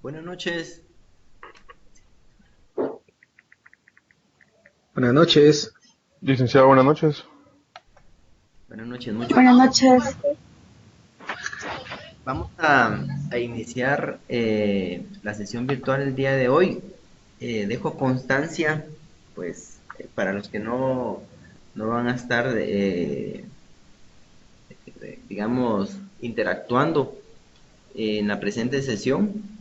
Buenas noches. Buenas noches. Licenciado, buenas noches. Buenas noches, mucho Buenas gusto. noches. Vamos a iniciar la sesión virtual el día de hoy. Dejo constancia, pues, para los que no van a estar, digamos, interactuando en la presente sesión,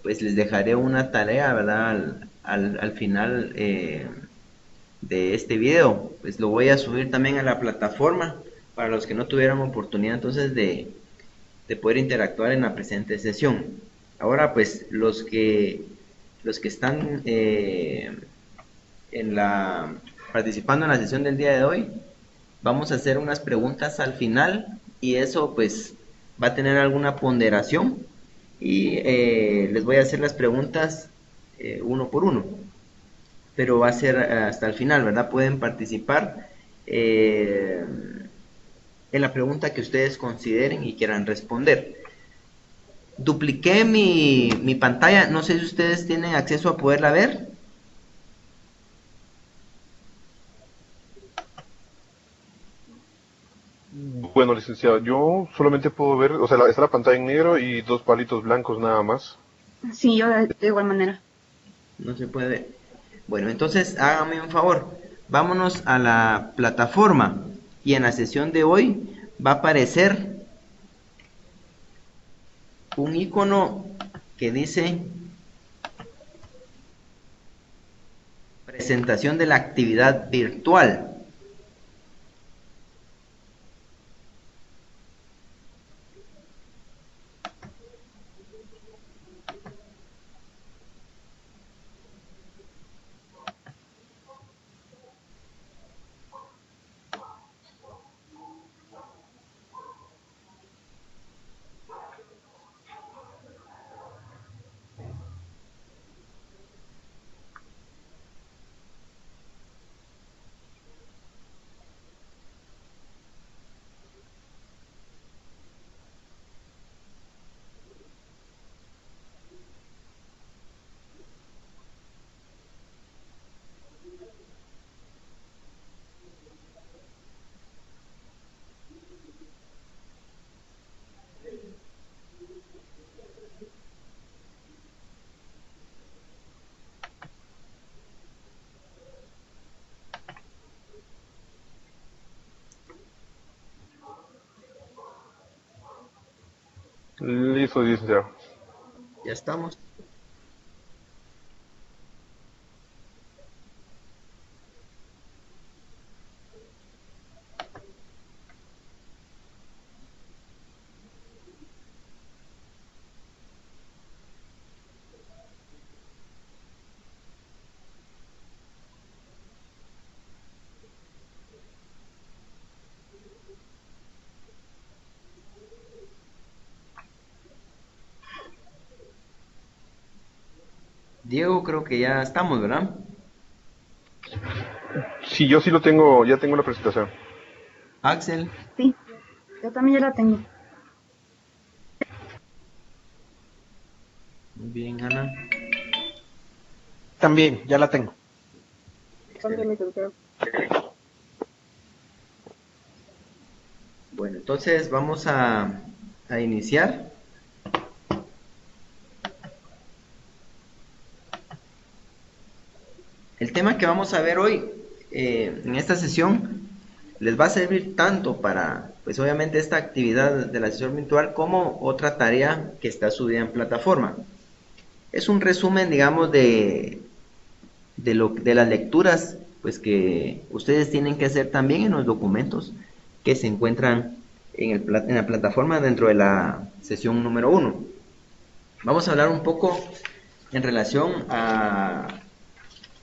pues les dejaré una tarea, ¿verdad? Al final de este video. Pues lo voy a subir también a la plataforma para los que no tuvieron oportunidad entonces de poder interactuar en la presente sesión. Ahora pues los que están en la participando en la sesión del día de hoy, vamos a hacer unas preguntas al final y eso pues va a tener alguna ponderación y les voy a hacer las preguntas uno por uno, pero va a ser hasta el final, ¿verdad? Pueden participar eh, en la pregunta que ustedes consideren y quieran responder. Dupliqué mi pantalla, no sé si ustedes tienen acceso a poderla ver. Bueno, licenciado, yo solamente puedo ver, o sea, está la pantalla en negro y dos palitos blancos nada más. Sí, yo de igual manera. No se puede. Bueno, entonces hágame un favor. Vámonos a la plataforma y en la sesión de hoy va a aparecer un icono que dice presentación de la actividad virtual. Listo, licenciado. Ya estamos. Diego, creo que ya estamos, ¿verdad? Sí, yo sí lo tengo, ya tengo la presentación. Axel, Sí, yo también ya la tengo. muy bien, Ana. También, ya la tengo. También Excelente. me creo. Bueno, entonces vamos a iniciar. El tema que vamos a ver hoy en esta sesión les va a servir tanto para, pues obviamente esta actividad de la sesión virtual como otra tarea que está subida en plataforma. Es un resumen, digamos, de las lecturas, pues que ustedes tienen que hacer también en los documentos que se encuentran en la plataforma dentro de la sesión número uno. Vamos a hablar un poco en relación a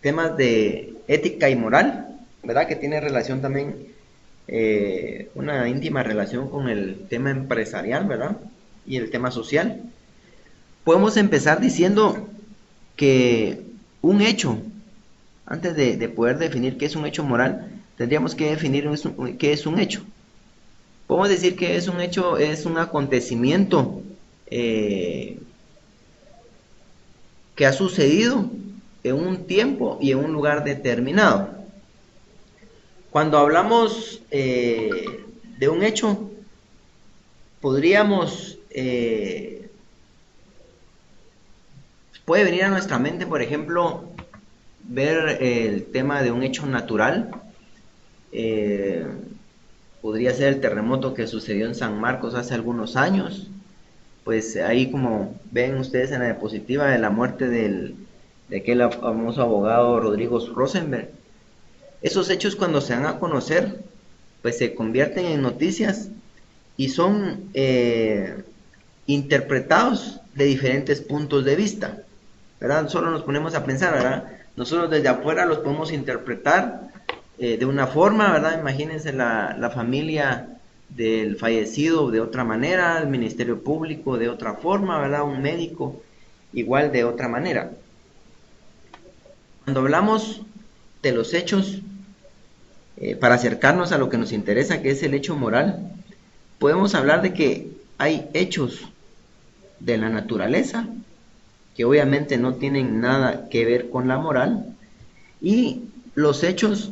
temas de ética y moral, ¿verdad? Que tiene relación también, una íntima relación con el tema empresarial, ¿verdad? Y el tema social. Podemos empezar diciendo que un hecho, antes de poder definir qué es un hecho moral, tendríamos que definir qué es un hecho. Podemos decir que es un hecho, es un acontecimiento eh, que ha sucedido en un tiempo y en un lugar determinado. Cuando hablamos de un hecho, podríamos, puede venir a nuestra mente, por ejemplo, ver el tema de un hecho natural. Podría ser el terremoto que sucedió en San Marcos hace algunos años. Pues ahí, como ven ustedes en la diapositiva, de la muerte de aquel famoso abogado Rodrigo Rosenberg. Esos hechos, cuando se dan a conocer, pues se convierten en noticias y son interpretados de diferentes puntos de vista, ¿verdad? Solo nos ponemos a pensar, ¿verdad? Nosotros desde afuera los podemos interpretar de una forma, ¿verdad? Imagínense la familia del fallecido de otra manera, el Ministerio Público de otra forma, ¿verdad? Un médico igual de otra manera. Cuando hablamos de los hechos, para acercarnos a lo que nos interesa, que es el hecho moral, podemos hablar de que hay hechos de la naturaleza que obviamente no tienen nada que ver con la moral, y los hechos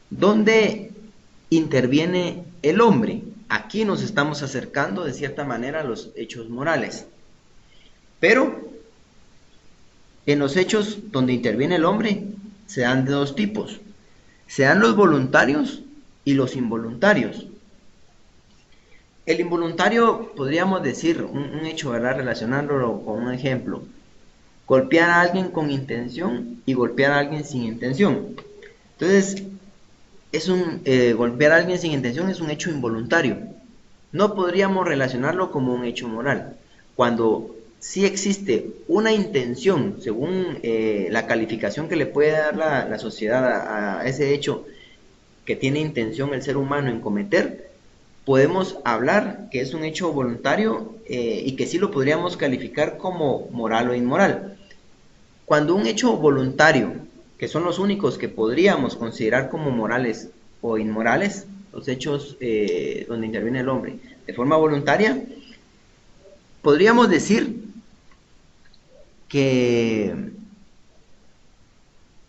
donde interviene el hombre. Aquí nos estamos acercando de cierta manera a los hechos morales. Pero en los hechos donde interviene el hombre se dan de dos tipos. Se dan los voluntarios y los involuntarios. El involuntario, podríamos decir, un hecho, ¿verdad? Relacionándolo con un ejemplo. Golpear a alguien con intención y golpear a alguien sin intención. Entonces, golpear a alguien sin intención es un hecho involuntario. No podríamos relacionarlo como un hecho moral. Cuando sí existe una intención, según la calificación que le puede dar la sociedad a ese hecho que tiene intención el ser humano en cometer, podemos hablar que es un hecho voluntario y que sí lo podríamos calificar como moral o inmoral. Cuando un hecho voluntario, que son los únicos que podríamos considerar como morales o inmorales, los hechos donde interviene el hombre de forma voluntaria, podríamos decir que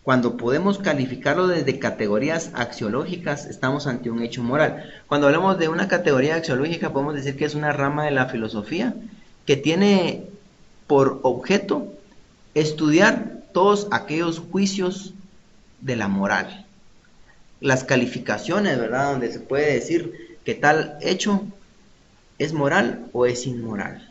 cuando podemos calificarlo desde categorías axiológicas, estamos ante un hecho moral. Cuando hablamos de una categoría axiológica, podemos decir que es una rama de la filosofía que tiene por objeto estudiar todos aquellos juicios de la moral. Las calificaciones, ¿verdad? Donde se puede decir que tal hecho es moral o es inmoral.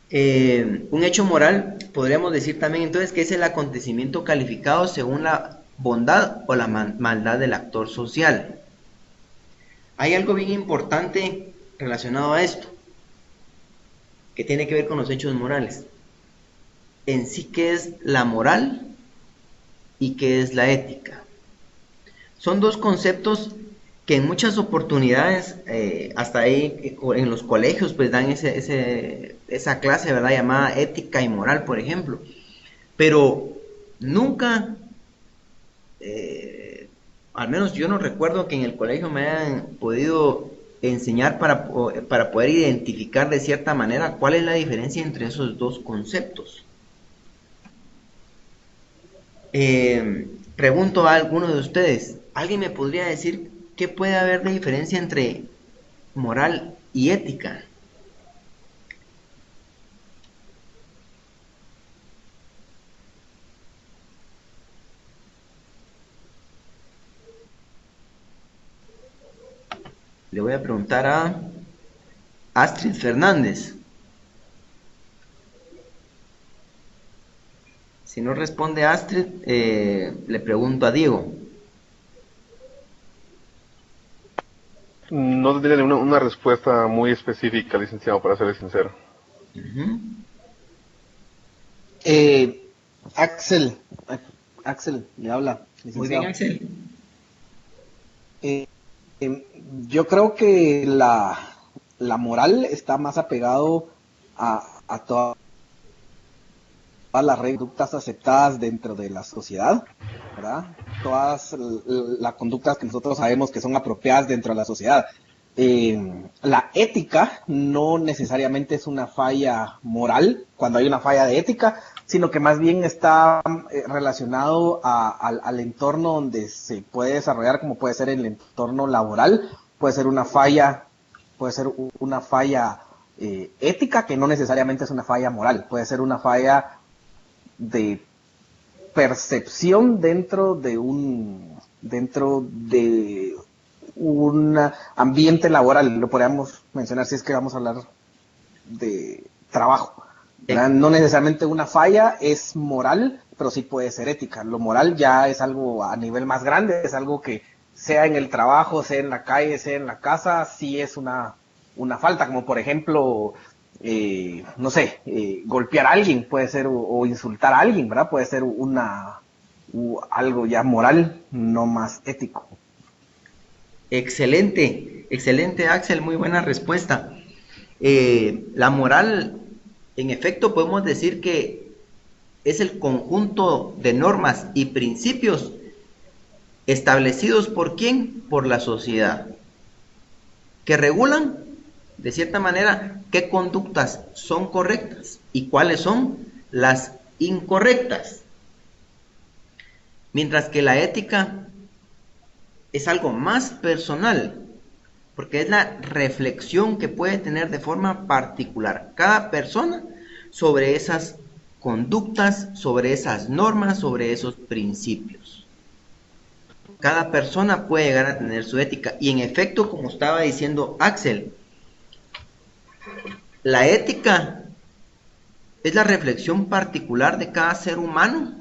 Un hecho moral podríamos decir también entonces que es el acontecimiento calificado según la bondad o la maldad del actor social. Hay algo bien importante relacionado a esto, que tiene que ver con los hechos morales. En sí, ¿qué es la moral y qué es la ética? Son dos conceptos que en muchas oportunidades, hasta ahí en los colegios, pues dan esa clase, ¿verdad?, llamada ética y moral, por ejemplo. Pero nunca, al menos yo no recuerdo que en el colegio me hayan podido enseñar para poder identificar de cierta manera cuál es la diferencia entre esos dos conceptos. Pregunto a alguno de ustedes, ¿alguien me podría decir qué puede haber de diferencia entre moral y ética? Le voy a preguntar a Astrid Fernández. Si no responde Astrid, le pregunto a Diego. No tendría una respuesta muy específica, licenciado, para serle sincero. Uh-huh. Axel, le habla, licenciado. Muy bien, Axel. Yo creo que la moral está más apegado a todas las conductas aceptadas dentro de la sociedad, ¿verdad? Todas las conductas que nosotros sabemos que son apropiadas dentro de la sociedad. la ética no necesariamente es una falla moral cuando hay una falla de ética, sino que más bien está relacionado al entorno donde se puede desarrollar, como puede ser el entorno laboral, puede ser una falla ética que no necesariamente es una falla moral, puede ser una falla de percepción dentro de un ambiente laboral, lo podríamos mencionar si es que vamos a hablar de trabajo. No necesariamente una falla es moral, pero sí puede ser ética. Lo moral ya es algo a nivel más grande, es algo que sea en el trabajo, sea en la calle, sea en la casa, sí es una falta, como por ejemplo, no sé, golpear a alguien puede ser, o insultar a alguien, ¿verdad? Puede ser algo ya moral, no más ético. Excelente, excelente Axel, muy buena respuesta. La moral, en efecto, podemos decir que es el conjunto de normas y principios establecidos por quién, por la sociedad, que regulan, de cierta manera, qué conductas son correctas y cuáles son las incorrectas. Mientras que la ética es algo más personal, porque es la reflexión que puede tener de forma particular cada persona sobre esas conductas, sobre esas normas, sobre esos principios. Cada persona puede llegar a tener su ética, y en efecto, como estaba diciendo Axel, la ética es la reflexión particular de cada ser humano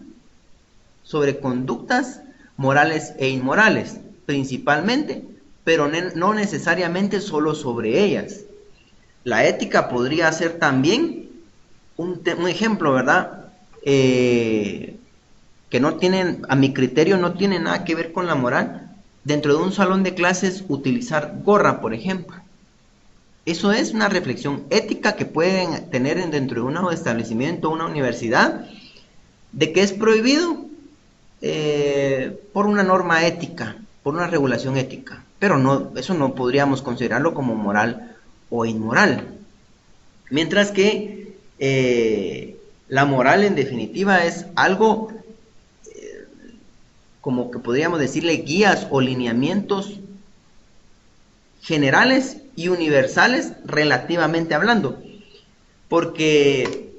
sobre conductas morales e inmorales, principalmente, pero no necesariamente solo sobre ellas. La ética podría ser también un ejemplo, ¿verdad? Que no tienen, a mi criterio, no tiene nada que ver con la moral. Dentro de un salón de clases, utilizar gorra, por ejemplo. Eso es una reflexión ética que pueden tener dentro de un establecimiento, una universidad, de que es prohibido por una norma ética, por una regulación ética, pero no, eso no podríamos considerarlo como moral o inmoral. Mientras que la moral, en definitiva, es algo como que podríamos decirle guías o lineamientos generales y universales relativamente hablando, porque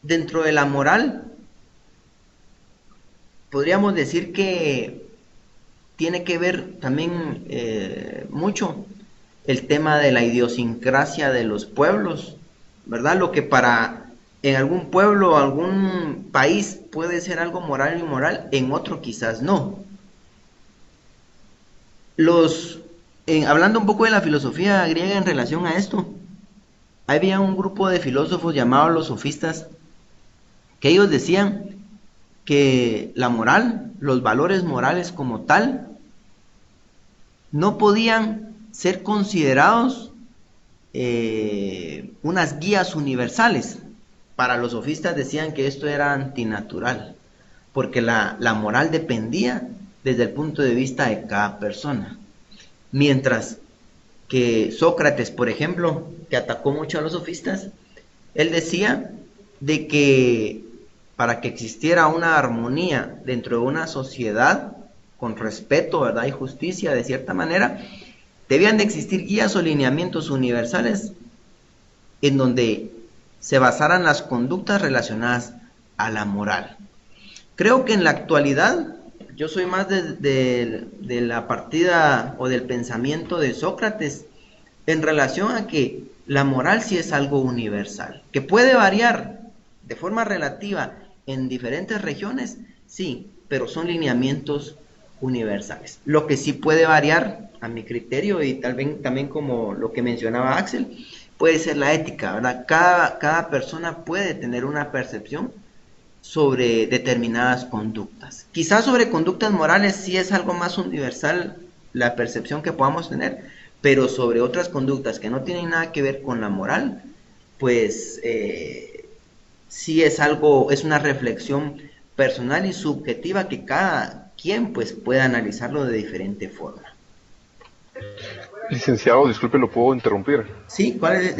dentro de la moral podríamos decir que tiene que ver también mucho el tema de la idiosincrasia de los pueblos, ¿verdad? Lo que para en algún pueblo o algún país puede ser algo moral o inmoral, en otro quizás no. Hablando un poco de la filosofía griega en relación a esto, había un grupo de filósofos llamados los sofistas, que ellos decían que la moral, los valores morales como tal, no podían ser considerados unas guías universales. Para los sofistas decían que esto era antinatural, porque la moral dependía desde el punto de vista de cada persona. Mientras que Sócrates, por ejemplo, que atacó mucho a los sofistas, él decía de que para que existiera una armonía dentro de una sociedad con respeto, ¿verdad?, y justicia, de cierta manera, debían de existir guías o lineamientos universales en donde se basaran las conductas relacionadas a la moral. Creo que en la actualidad yo soy más de la partida o del pensamiento de Sócrates en relación a que la moral sí es algo universal, que puede variar de forma relativa en diferentes regiones, sí, pero son lineamientos universales. Lo que sí puede variar, a mi criterio, y tal vez también como lo que mencionaba Axel, puede ser la ética, ¿verdad? Cada persona puede tener una percepción sobre determinadas conductas. Quizás sobre conductas morales sí es algo más universal la percepción que podamos tener, pero sobre otras conductas que no tienen nada que ver con la moral, pues sí es algo, es una reflexión personal y subjetiva que cada quien pues puede analizarlo de diferente forma. Licenciado, disculpe, ¿lo puedo interrumpir? Sí, ¿cuál es?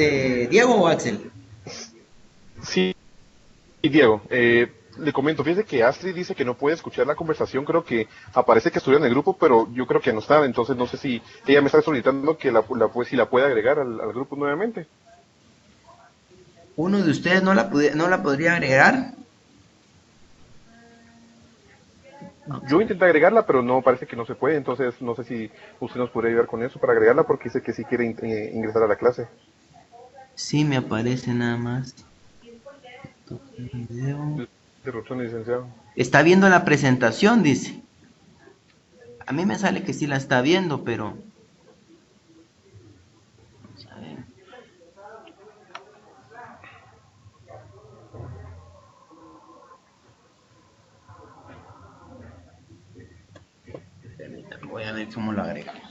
¿Diego o Axel? Sí, Diego. Le comento, fíjese que Astrid dice que no puede escuchar la conversación, creo que aparece que estudia en el grupo, pero yo creo que no está, entonces no sé si ella me está solicitando que si la puede agregar al grupo nuevamente. ¿Uno de ustedes no la podría agregar? Yo intenté agregarla, pero no, parece que no se puede, entonces no sé si usted nos podría ayudar con eso para agregarla, porque dice que sí quiere ingresar a la clase. Sí, me aparece nada más. Video. Interrupción, licenciado. Está viendo la presentación, dice. A mí me sale que sí la está viendo, pero... Vamos a ver. Permítame, voy a ver cómo lo agregamos.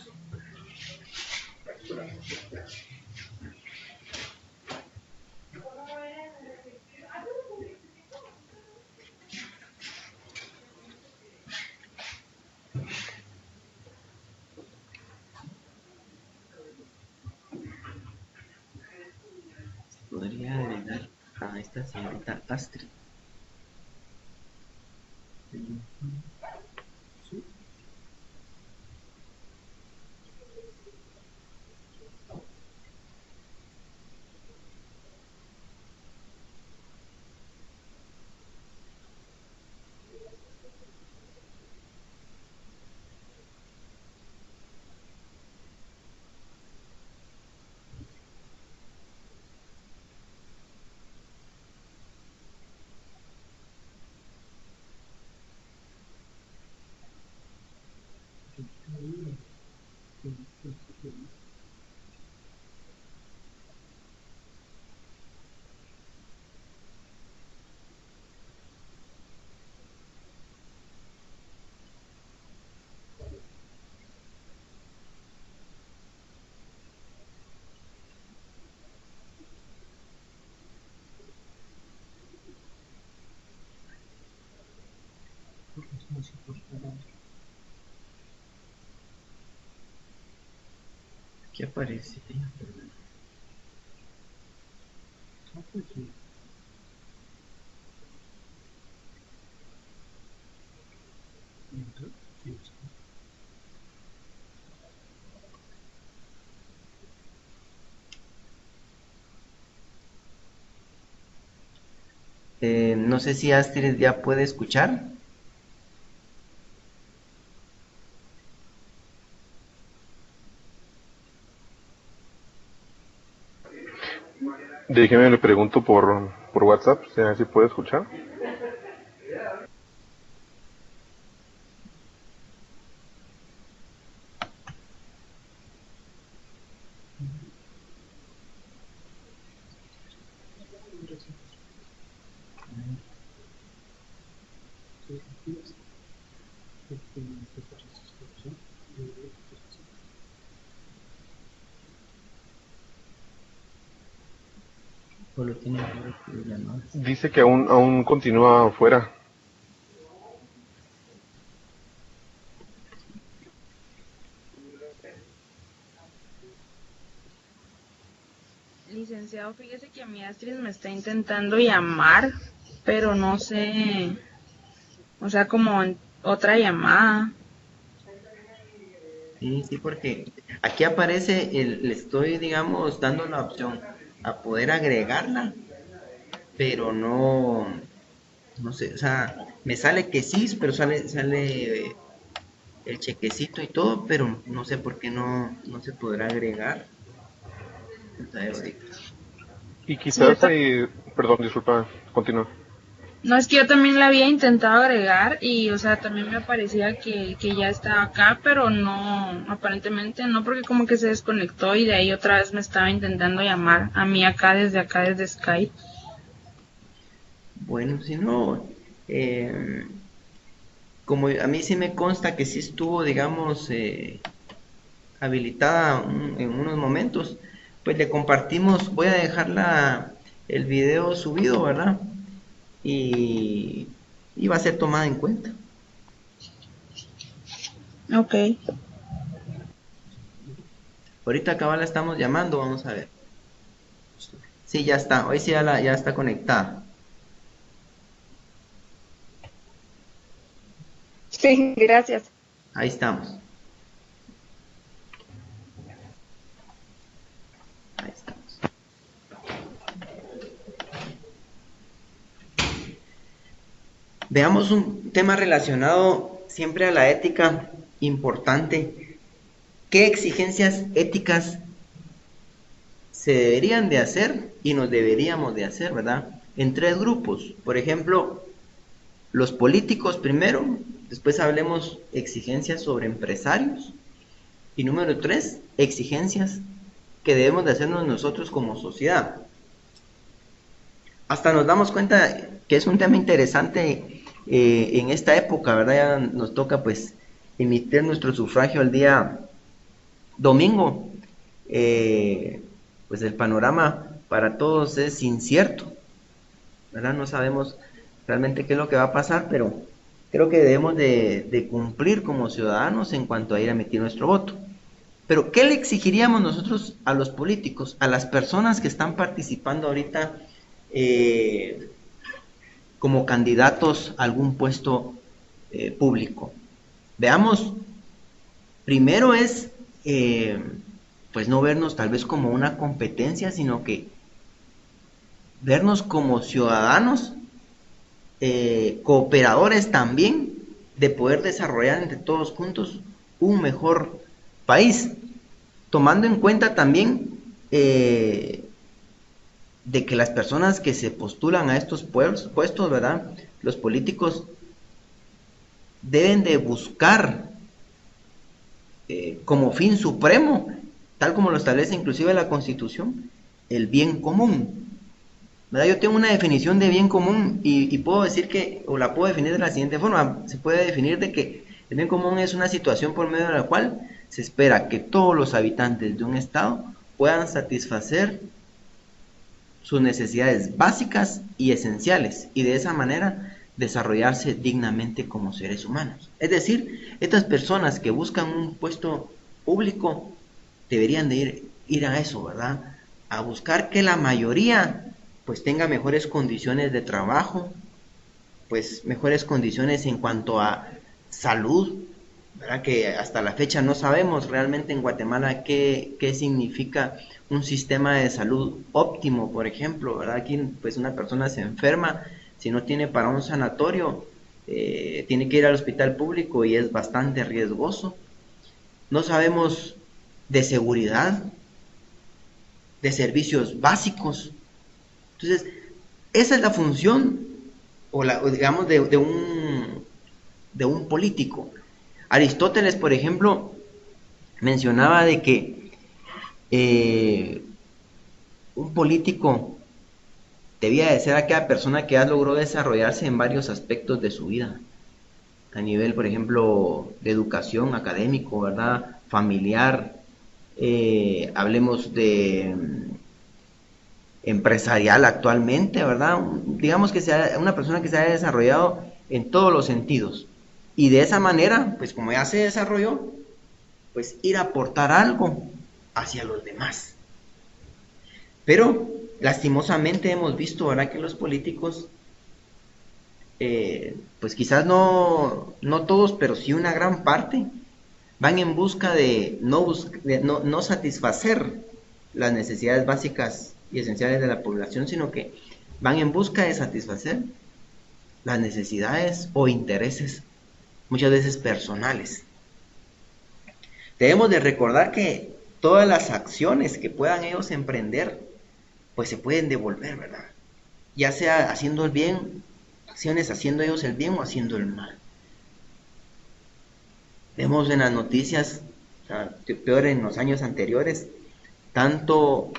Podría agregar a esta señorita Astrid. ¿Qué aparece? No sé si Astrid ya puede escuchar. Déjeme, le pregunto por WhatsApp, si a ver si puede escuchar. Solo tiene que recibir llamadas. Dice que aún continúa afuera. Licenciado, fíjese que a mi Astrid me está intentando llamar, pero no sé, o sea, como en otra llamada. Sí, sí, porque aquí aparece, le estoy, digamos, dando la opción a poder agregarla, pero no sé, o sea, me sale que sí, pero sale el chequecito y todo, pero no sé por qué no se podrá agregar. Vamos a ver ahorita. Y Sí, yo quizás ahí, perdón, disculpa, continúa. no, es que yo también la había intentado agregar y, o sea, también me parecía que ya estaba acá, pero no, aparentemente no, porque como que se desconectó y de ahí otra vez me estaba intentando llamar a mí acá desde Skype. Bueno, si no, eh, como a mí sí me consta que sí estuvo, digamos, habilitada en unos momentos, pues le compartimos, voy a dejar el video subido, ¿verdad? Y, y va a ser tomada en cuenta. Ok. Ahorita acá la estamos llamando, vamos a ver. Sí, ya está, hoy sí ya está conectada. Sí, gracias. Ahí estamos. Ahí estamos. Veamos un tema relacionado siempre a la ética importante. ¿Qué exigencias éticas se deberían de hacer y nos deberíamos de hacer, verdad? En 3 grupos. Por ejemplo, los políticos primero, después hablemos exigencias sobre empresarios y número 3, exigencias que debemos de hacernos nosotros como sociedad. Hasta nos damos cuenta que es un tema interesante en esta época, ¿verdad? Ya nos toca pues emitir nuestro sufragio el día domingo. Pues el panorama para todos es incierto, ¿verdad? No sabemos realmente qué es lo que va a pasar, pero creo que debemos de cumplir como ciudadanos en cuanto a ir a emitir nuestro voto. Pero ¿qué le exigiríamos nosotros a los políticos, a las personas que están participando ahorita como candidatos a algún puesto público? Veamos, primero es pues no vernos tal vez como una competencia, sino que vernos como ciudadanos, cooperadores también, de poder desarrollar entre todos juntos un mejor país, tomando en cuenta también de que las personas que se postulan a estos puestos, ¿verdad? Los políticos deben de buscar como fin supremo, tal como lo establece inclusive la Constitución, el bien común, ¿verdad? Yo tengo una definición de bien común y puedo decir que, o la puedo definir de la siguiente forma, se puede definir de que el bien común es una situación por medio de la cual se espera que todos los habitantes de un estado puedan satisfacer sus necesidades básicas y esenciales y de esa manera desarrollarse dignamente como seres humanos. Es decir, estas personas que buscan un puesto público deberían de ir a eso, ¿verdad? A buscar que la mayoría pues tenga mejores condiciones de trabajo, pues mejores condiciones en cuanto a salud, ¿verdad? Que hasta la fecha no sabemos realmente en Guatemala qué significa un sistema de salud óptimo, por ejemplo, ¿verdad? Aquí pues una persona se enferma, si no tiene para un sanatorio, tiene que ir al hospital público y es bastante riesgoso. No sabemos de seguridad, de servicios básicos. Entonces, esa es la función, o digamos, de un político. Aristóteles, por ejemplo, mencionaba de que un político debía de ser aquella persona que logró desarrollarse en varios aspectos de su vida, a nivel, por ejemplo, de educación, académico, ¿verdad? Familiar, hablemos de empresarial actualmente, ¿verdad? Digamos que sea una persona que se haya desarrollado en todos los sentidos. Y de esa manera, pues como ya se desarrolló, pues ir a aportar algo hacia los demás. Pero lastimosamente hemos visto, ¿verdad?, que los políticos, pues quizás no todos, pero sí una gran parte, van en busca de no satisfacer las necesidades básicas y esenciales de la población, sino que van en busca de satisfacer las necesidades o intereses muchas veces personales. Debemos de recordar que todas las acciones que puedan ellos emprender, pues se pueden devolver, ¿verdad? Ya sea haciendo el bien, acciones haciendo ellos el bien o haciendo el mal. Vemos en las noticias, o sea, peor en los años anteriores, tanto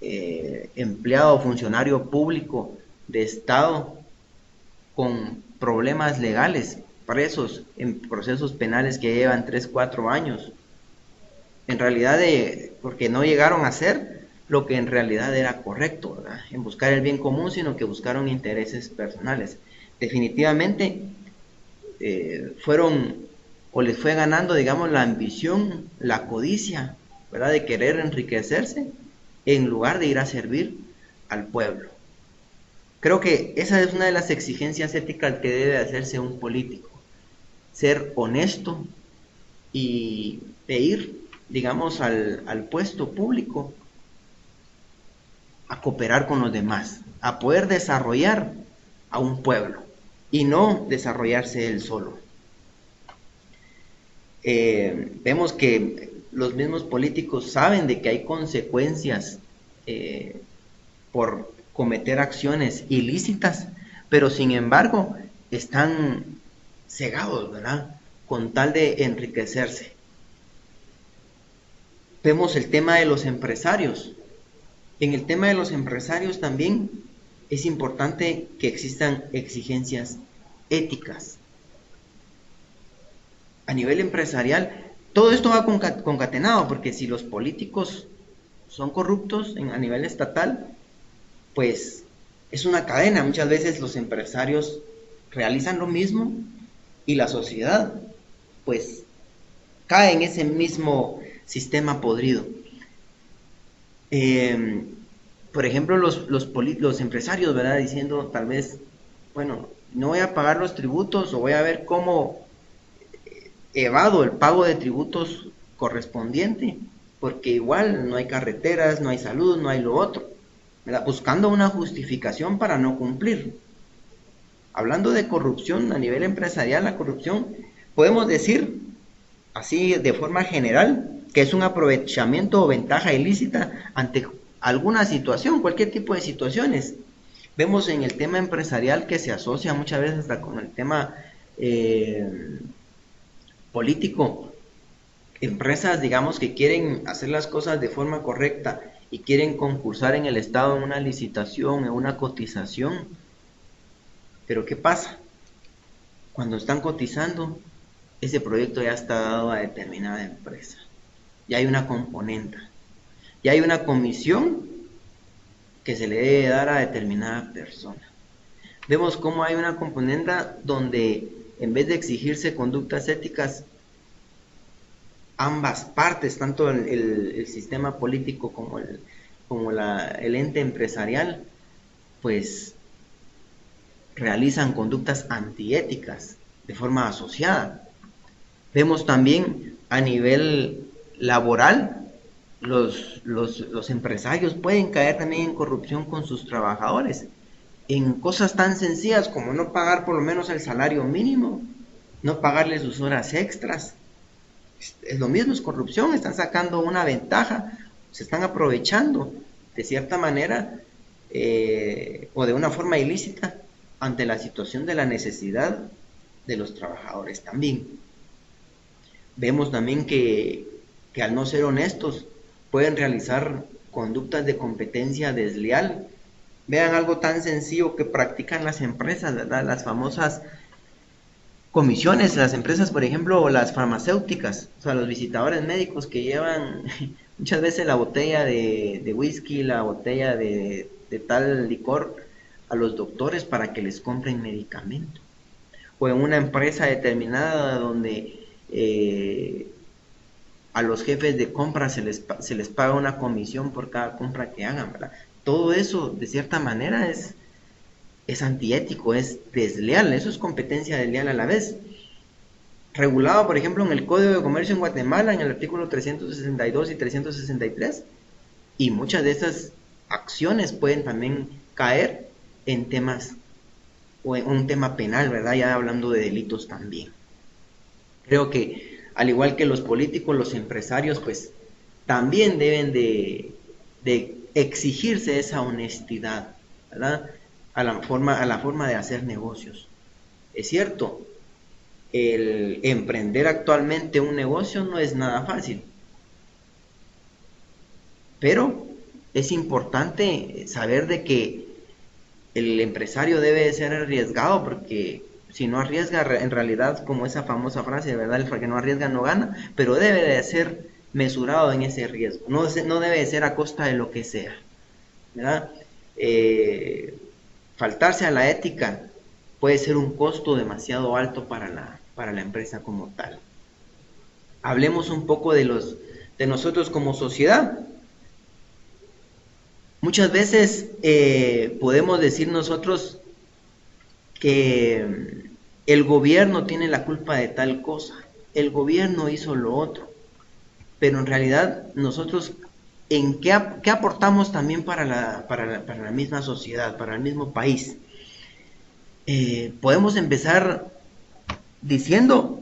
empleado o funcionario público de Estado con problemas legales, presos en procesos penales que llevan 3, 4 años, en realidad porque no llegaron a hacer lo que en realidad era correcto, ¿verdad?, en buscar el bien común, sino que buscaron intereses personales. Definitivamente fueron, o les fue ganando, digamos, la ambición, la codicia ¿verdad? De querer enriquecerse en lugar de ir a servir al pueblo. Creo que esa es una de las exigencias éticas que debe hacerse un político, ser honesto e ir, digamos, al puesto público a cooperar con los demás, a poder desarrollar a un pueblo y no desarrollarse él solo. Vemos que los mismos políticos saben de que hay consecuencias por cometer acciones ilícitas, pero sin embargo están cegados, ¿verdad?, con tal de enriquecerse. Vemos el tema de los empresarios. En el tema de los empresarios también es importante que existan exigencias éticas. A nivel empresarial, todo esto va concatenado, porque si los políticos son corruptos a nivel estatal, pues es una cadena. Muchas veces los empresarios realizan lo mismo y la sociedad pues cae en ese mismo sistema podrido. Por ejemplo, los empresarios, ¿verdad?, diciendo tal vez, bueno, no voy a pagar los tributos, o voy a ver cómo evado el pago de tributos correspondiente, porque igual no hay carreteras, no hay salud, no hay lo otro, ¿verdad?, buscando una justificación para no cumplir. Hablando de corrupción a nivel empresarial, la corrupción, podemos decir así de forma general que es un aprovechamiento o ventaja ilícita ante alguna situación, cualquier tipo de situaciones. Vemos en el tema empresarial que se asocia muchas veces hasta con el tema político. Empresas, digamos, que quieren hacer las cosas de forma correcta y quieren concursar en el Estado en una licitación, en una cotización. Pero ¿qué pasa? Cuando están cotizando, ese proyecto ya está dado a determinada empresa. Ya hay una componenda. Ya hay una comisión que se le debe dar a determinada persona. Vemos cómo hay una componenda donde en vez de exigirse conductas éticas, ambas partes, tanto el sistema político como el ente empresarial, pues realizan conductas antiéticas de forma asociada. Vemos también a nivel laboral, los empresarios pueden caer también en corrupción con sus trabajadores, en cosas tan sencillas como no pagar por lo menos el salario mínimo, no pagarles sus horas extras. Es lo mismo, es corrupción, están sacando una ventaja, se están aprovechando de cierta manera o de una forma ilícita ante la situación de la necesidad de los trabajadores también. Vemos también que al no ser honestos pueden realizar conductas de competencia desleal. Vean algo tan sencillo que practican las empresas, ¿verdad?, las famosas comisiones. Las empresas, por ejemplo, las farmacéuticas, o sea, los visitadores médicos que llevan muchas veces la botella de whisky, la botella de tal licor a los doctores para que les compren medicamento. O en una empresa determinada donde a los jefes de compra se les paga una comisión por cada compra que hagan, ¿verdad? Todo eso, de cierta manera, es antiético, es desleal, eso es competencia desleal a la vez. Regulado, por ejemplo, en el Código de Comercio en Guatemala, en el artículo 362 y 363, y muchas de esas acciones pueden también caer en temas, o en un tema penal, ¿verdad?, ya hablando de delitos también. Creo que, al igual que los políticos, los empresarios, pues, también deben de exigirse esa honestidad, ¿verdad?, a la forma de hacer negocios. Es cierto, el emprender actualmente un negocio no es nada fácil, pero es importante saber de que el empresario debe de ser arriesgado, porque si no arriesga, en realidad, como esa famosa frase, ¿verdad?, el que no arriesga no gana, pero debe de ser mesurado en ese riesgo, no debe de ser a costa de lo que sea, ¿verdad? Faltarse a la ética puede ser un costo demasiado alto para la empresa como tal. Hablemos un poco de de nosotros como sociedad. Muchas veces podemos decir nosotros que el gobierno tiene la culpa de tal cosa, el gobierno hizo lo otro, pero en realidad nosotros ¿en qué aportamos también para la misma sociedad, para el mismo país? Podemos empezar diciendo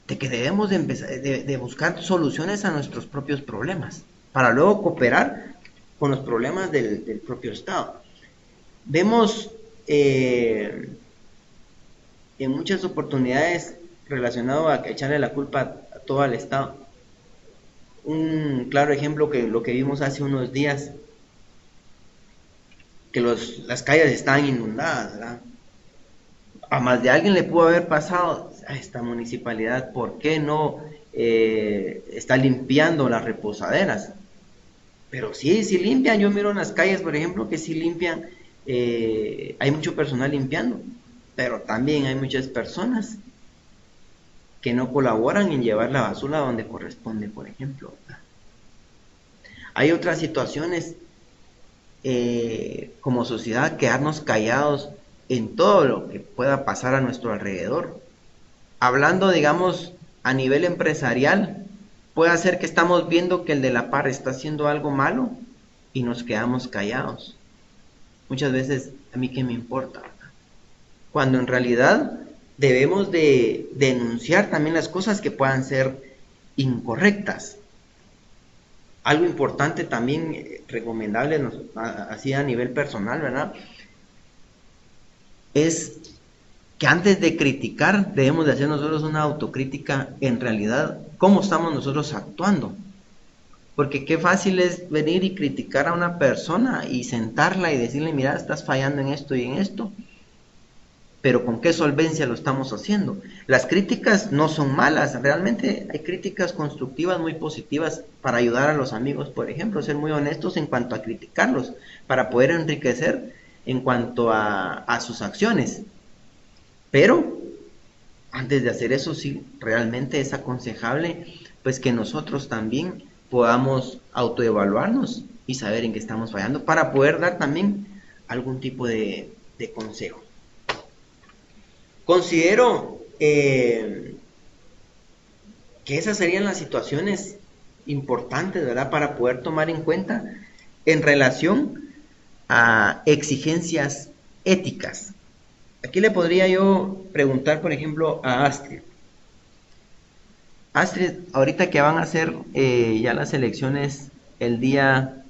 de que debemos de empezar de buscar soluciones a nuestros propios problemas, para luego cooperar con los problemas del propio Estado. Vemos en muchas oportunidades relacionado a echarle la culpa a todo el Estado. Un claro ejemplo que lo que vimos hace unos días, que las calles estaban inundadas, ¿verdad? A más de alguien le pudo haber pasado a esta municipalidad, ¿por qué no está limpiando las reposaderas? Pero sí limpian. Yo miro en las calles, por ejemplo, que sí limpian, hay mucho personal limpiando, pero también hay muchas personas que no colaboran en llevar la basura donde corresponde, por ejemplo. Hay otras situaciones como sociedad, quedarnos callados en todo lo que pueda pasar a nuestro alrededor. Hablando, digamos, a nivel empresarial, puede ser que estamos viendo que el de la par está haciendo algo malo y nos quedamos callados. Muchas veces, ¿a mí qué me importa? Cuando en realidad debemos de denunciar también las cosas que puedan ser incorrectas. Algo importante también, recomendable, así a nivel personal, ¿verdad? Es que antes de criticar, debemos de hacer nosotros una autocrítica en realidad, cómo estamos nosotros actuando. Porque qué fácil es venir y criticar a una persona y sentarla y decirle, mira, estás fallando en esto y en esto. Pero ¿con qué solvencia lo estamos haciendo? Las críticas no son malas, realmente hay críticas constructivas muy positivas para ayudar a los amigos, por ejemplo, ser muy honestos en cuanto a criticarlos, para poder enriquecer en cuanto a sus acciones. Pero antes de hacer eso, sí, realmente es aconsejable pues que nosotros también podamos autoevaluarnos y saber en qué estamos fallando para poder dar también algún tipo de consejo. Considero que esas serían las situaciones importantes, ¿verdad?, para poder tomar en cuenta en relación a exigencias éticas. Aquí le podría yo preguntar, por ejemplo, a Astrid. Astrid, ahorita que van a hacer ya las elecciones el día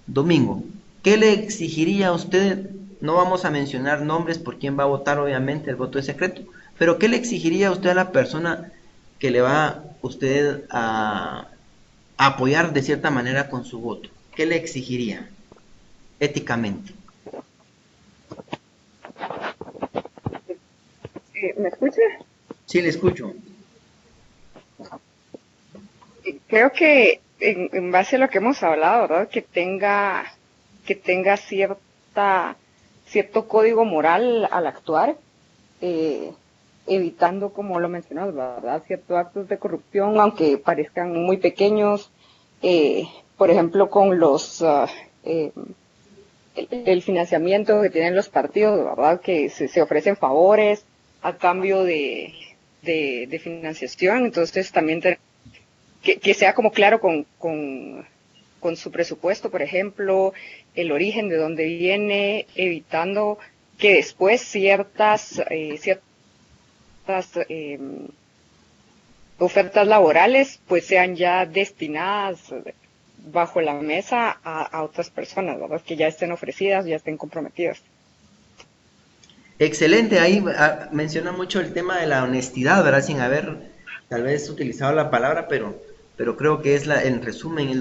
domingo, ¿qué le exigiría a usted? No vamos a mencionar nombres por quién va a votar, obviamente, el voto es secreto, pero ¿qué le exigiría a usted a la persona que le va usted a apoyar de cierta manera con su voto? ¿Qué le exigiría éticamente? ¿Me escucha? Sí, le escucho. Creo que en base a lo que hemos hablado, ¿verdad? Que tenga cierto código moral al actuar, evitando, como lo mencionamos, ¿verdad?, ciertos actos de corrupción, aunque parezcan muy pequeños, por ejemplo, con el financiamiento que tienen los partidos, ¿verdad?, que se ofrecen favores a cambio de financiación. Entonces también que sea como claro con su presupuesto, por ejemplo, el origen de dónde viene, evitando que después ciertas ofertas laborales pues sean ya destinadas bajo la mesa a otras personas, ¿verdad?, que ya estén ofrecidas, ya estén comprometidas. Excelente, ahí menciona mucho el tema de la honestidad, ¿verdad? Sin haber tal vez utilizado la palabra, pero creo que es en resumen es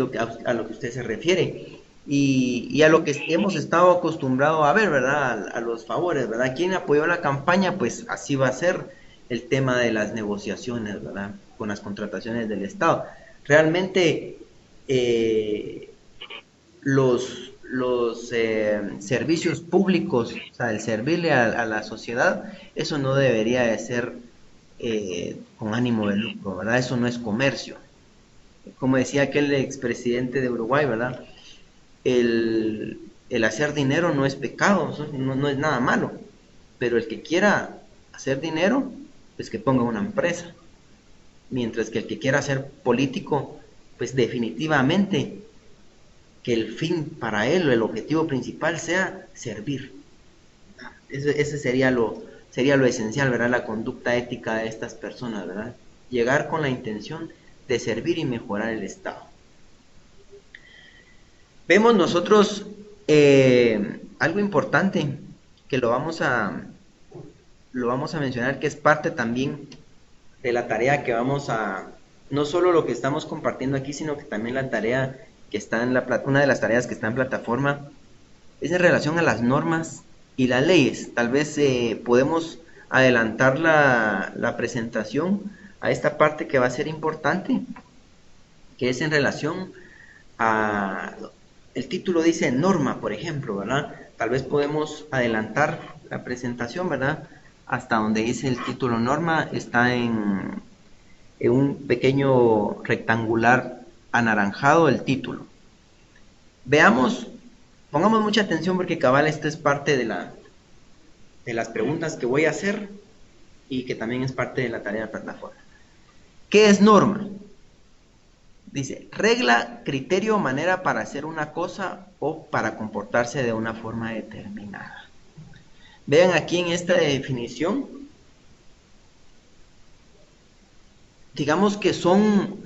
a lo que usted se refiere. Y a lo que hemos estado acostumbrados a ver, ¿verdad? A los favores, ¿verdad? ¿Quién apoyó la campaña? Pues así va a ser el tema de las negociaciones, ¿verdad?, con las contrataciones del Estado. Realmente los servicios públicos, o sea, el servirle a la sociedad, eso no debería de ser con ánimo de lucro, ¿verdad? Eso no es comercio. como decía aquel expresidente de Uruguay, ¿verdad? El hacer dinero no es pecado, no es nada malo, pero el que quiera hacer dinero, pues que ponga una empresa, mientras que el que quiera ser político, pues definitivamente que el fin para él, el objetivo principal sea servir. Ese sería lo esencial, ¿verdad? La conducta ética de estas personas, ¿verdad? Llegar con la intención de servir y mejorar el Estado. Vemos nosotros algo importante que lo vamos a mencionar, que es parte también de la tarea que vamos a, no solo lo que estamos compartiendo aquí, sino que también la tarea que está en una de las tareas que está en plataforma, es en relación a las normas y las leyes. Tal vez podemos adelantar la presentación a esta parte que va a ser importante, que es en relación a, el título dice norma, por ejemplo, ¿verdad? Tal vez podemos adelantar la presentación, ¿verdad? Hasta donde dice el título norma, está en un pequeño rectangular anaranjado el título. Veamos, pongamos mucha atención porque cabal esta es parte de las preguntas que voy a hacer y que también es parte de la tarea de plataforma. ¿Qué es norma? Dice, regla, criterio o manera para hacer una cosa o para comportarse de una forma determinada. Vean aquí en esta definición, digamos que son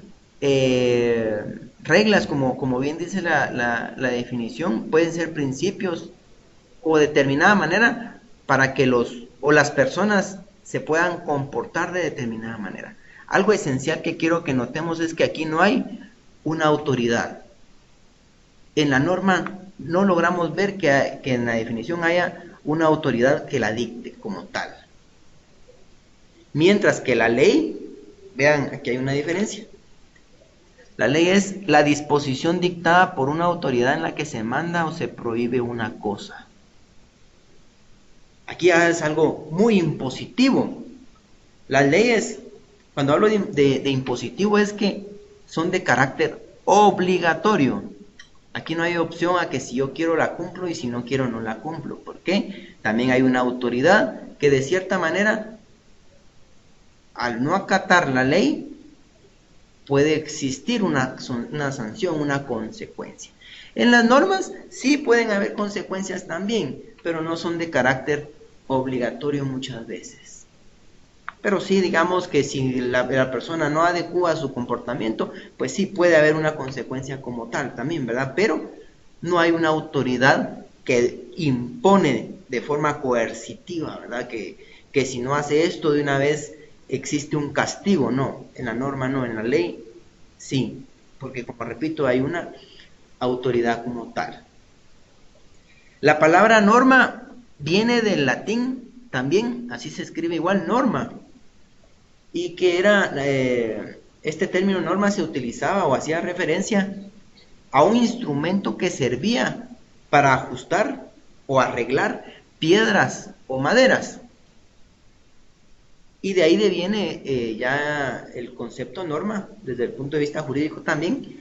reglas, como bien dice la definición, pueden ser principios o determinada manera para que las personas se puedan comportar de determinada manera. Algo esencial que quiero que notemos es que aquí no hay una autoridad. En la norma no logramos ver que en la definición haya una autoridad que la dicte como tal. Mientras que la ley, vean, aquí hay una diferencia. La ley es la disposición dictada por una autoridad en la que se manda o se prohíbe una cosa. Aquí es algo muy impositivo. Las leyes, cuando hablo de impositivo, es que son de carácter obligatorio. Aquí no hay opción a que si yo quiero la cumplo y si no quiero no la cumplo. ¿Por qué? También hay una autoridad que de cierta manera, al no acatar la ley, puede existir una sanción, una consecuencia. En las normas sí pueden haber consecuencias también, pero no son de carácter obligatorio muchas veces. Pero sí, digamos que si la persona no adecúa su comportamiento, pues sí puede haber una consecuencia como tal también, ¿verdad? Pero no hay una autoridad que impone de forma coercitiva, ¿verdad? Que si no hace esto de una vez existe un castigo. No, en la norma no, en la ley sí, porque como repito, hay una autoridad como tal. La palabra norma viene del latín también, así se escribe igual, norma, y que era, este término norma se utilizaba o hacía referencia a un instrumento que servía para ajustar o arreglar piedras o maderas. Y de ahí deviene ya el concepto norma, desde el punto de vista jurídico también,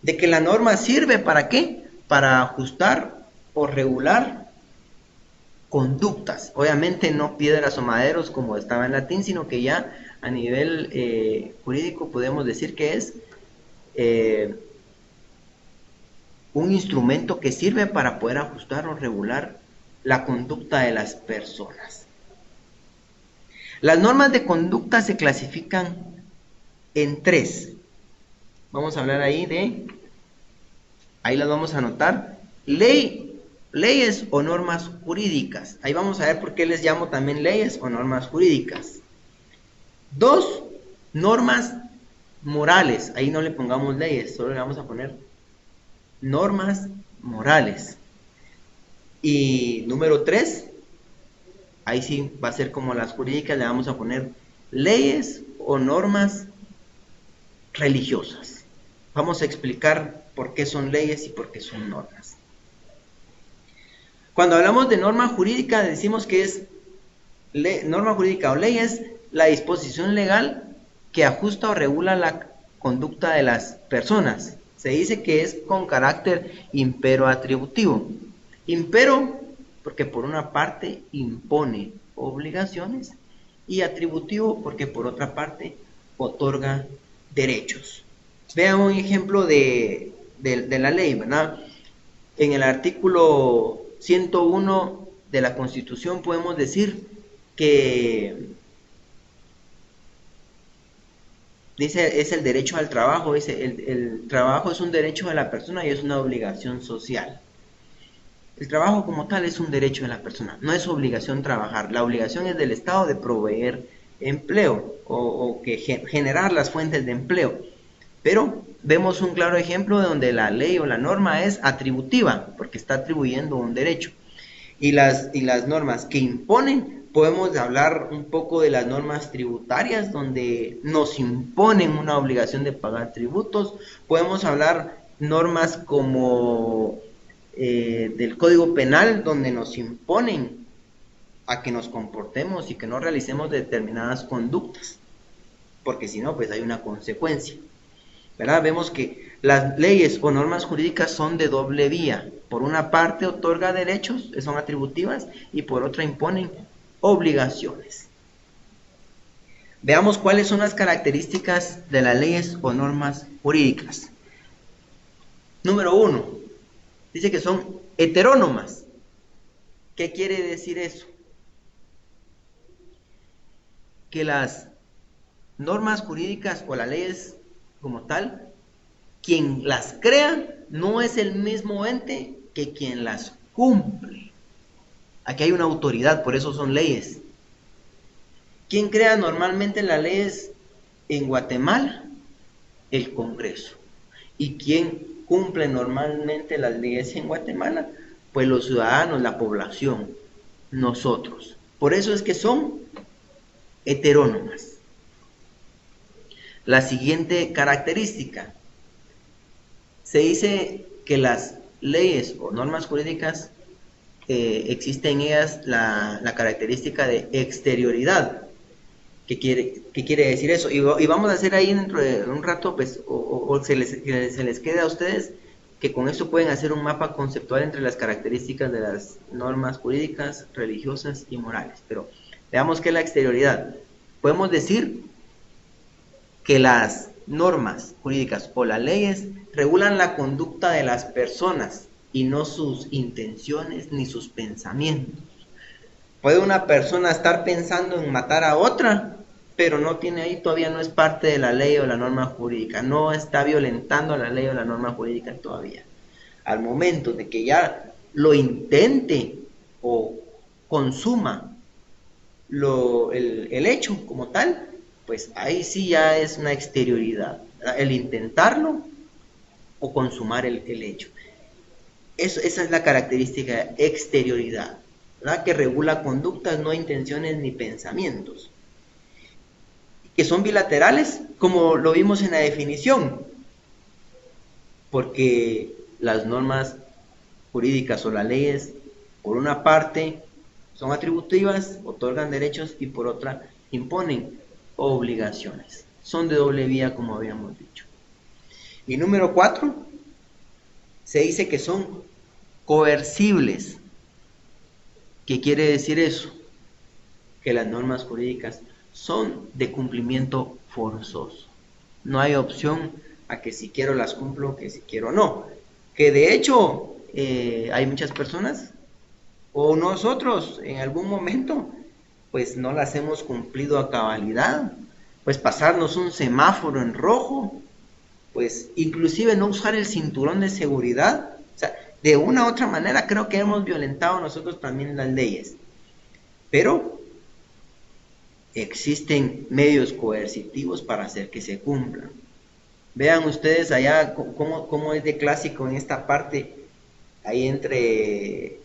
de que la norma sirve ¿para qué? Para ajustar o regular conductas. Obviamente no piedras o maderos como estaba en latín, sino que ya a nivel jurídico podemos decir que es un instrumento que sirve para poder ajustar o regular la conducta de las personas. Las normas de conducta se clasifican en 3. Vamos a hablar ahí las vamos a anotar. Leyes o normas jurídicas. Ahí vamos a ver por qué les llamo también leyes o normas jurídicas. 2, normas morales. Ahí no le pongamos leyes, solo le vamos a poner normas morales. Y número 3, ahí sí va a ser como las jurídicas, le vamos a poner leyes o normas religiosas. Vamos a explicar por qué son leyes y por qué son normas. Cuando hablamos de norma jurídica, decimos que es norma jurídica o ley es la disposición legal que ajusta o regula conducta de las personas. Se dice que es con carácter impero atributivo. Impero porque por una parte impone obligaciones y atributivo porque por otra parte otorga derechos. Vean un ejemplo de la ley, ¿verdad? En el artículo 101 de la Constitución podemos decir que dice, es el derecho al trabajo, dice, el trabajo es un derecho de la persona y es una obligación social. El trabajo como tal es un derecho de la persona, no es obligación trabajar. La obligación es del Estado de proveer empleo o que generar las fuentes de empleo. Pero vemos un claro ejemplo de donde la ley o la norma es atributiva, porque está atribuyendo un derecho. Y las normas que imponen, podemos hablar un poco de las normas tributarias, donde nos imponen una obligación de pagar tributos. Podemos hablar normas como del Código Penal, donde nos imponen a que nos comportemos y que no realicemos determinadas conductas, porque si no, pues hay una consecuencia, ¿verdad? Vemos que las leyes o normas jurídicas son de doble vía. Por una parte otorga derechos, son atributivas, y por otra imponen obligaciones. Veamos cuáles son las características de las leyes o normas jurídicas. Número 1. Dice que son heterónomas. ¿Qué quiere decir eso? Que las normas jurídicas o las leyes como tal, quien las crea no es el mismo ente que quien las cumple. Aquí hay una autoridad, por eso son leyes. ¿Quién crea normalmente las leyes en Guatemala? El Congreso. ¿Y quién cumple normalmente las leyes en Guatemala? Pues los ciudadanos, la población, nosotros. Por eso es que son heterónomas. La siguiente característica, se dice que las leyes o normas jurídicas, existe en ellas la característica de exterioridad. ¿Qué quiere decir eso? Y vamos a hacer ahí dentro de un rato, pues, o se les quede a ustedes, que con esto pueden hacer un mapa conceptual entre las características de las normas jurídicas, religiosas y morales. Pero veamos qué es la exterioridad. Podemos decir que las normas jurídicas o las leyes regulan la conducta de las personas y no sus intenciones ni sus pensamientos. Puede una persona estar pensando en matar a otra, pero no tiene ahí, todavía no es parte de la ley o la norma jurídica, no está violentando la ley o la norma jurídica todavía. Al momento de que ya lo intente o consuma el hecho como tal, pues ahí sí ya es una exterioridad, ¿verdad? El intentarlo o consumar el hecho. Esa es la característica de exterioridad, ¿verdad? Que regula conductas, no intenciones ni pensamientos. Que son bilaterales, como lo vimos en la definición, porque las normas jurídicas o las leyes, por una parte, son atributivas, otorgan derechos, y por otra, imponen obligaciones. Son de doble vía, como habíamos dicho. Y número 4, se dice que son coercibles. ¿Qué quiere decir eso? Que las normas jurídicas son de cumplimiento forzoso. No hay opción a que si quiero las cumplo, que si quiero no. Que de hecho hay muchas personas, o nosotros en algún momento, pues no las hemos cumplido a cabalidad. Pues pasarnos un semáforo en rojo, pues inclusive no usar el cinturón de seguridad. O sea, de una u otra manera creo que hemos violentado nosotros también las leyes. Pero existen medios coercitivos para hacer que se cumplan. Vean ustedes allá cómo es de clásico en esta parte, ahí entre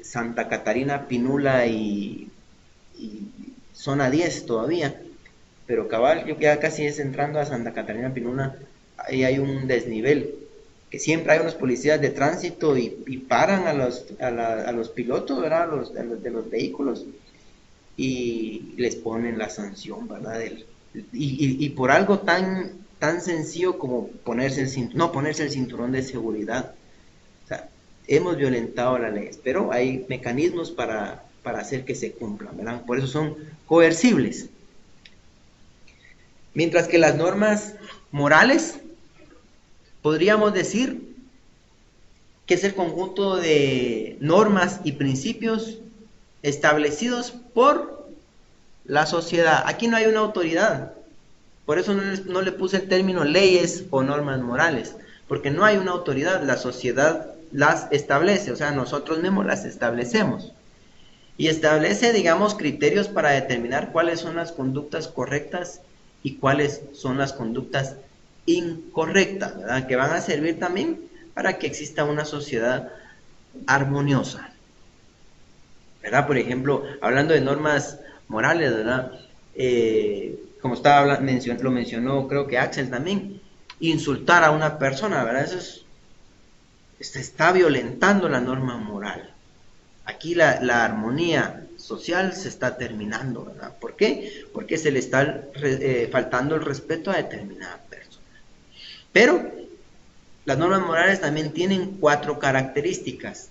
Santa Catarina, Pinula y zona 10 todavía, pero cabal, yo ya casi es entrando a Santa Catarina, Pinula, ahí hay un desnivel, que siempre hay unos policías de tránsito y paran a los pilotos, ¿verdad? De los vehículos, y les ponen la sanción, ¿verdad? Y por algo tan sencillo como no ponerse el cinturón de seguridad. O sea, hemos violentado la ley, pero hay mecanismos para hacer que se cumplan, ¿verdad? Por eso son coercibles. Mientras que las normas morales, podríamos decir que es el conjunto de normas y principios establecidos por la sociedad. Aquí no hay una autoridad. Por eso no le puse el término leyes o normas morales, porque no hay una autoridad, la sociedad las establece, o sea, nosotros mismos las establecemos. Y establece, digamos, criterios para determinar cuáles son las conductas correctas y cuáles son las conductas incorrectas, ¿verdad? Que van a servir también para que exista una sociedad armoniosa, ¿verdad? Por ejemplo, hablando de normas morales, ¿verdad? Como lo mencionó, creo que Axel también, insultar a una persona, ¿verdad? Se está violentando la norma moral. Aquí la armonía social se está terminando, ¿verdad? ¿Por qué? Porque se le está faltando el respeto a determinada persona. Pero las normas morales también tienen 4 características,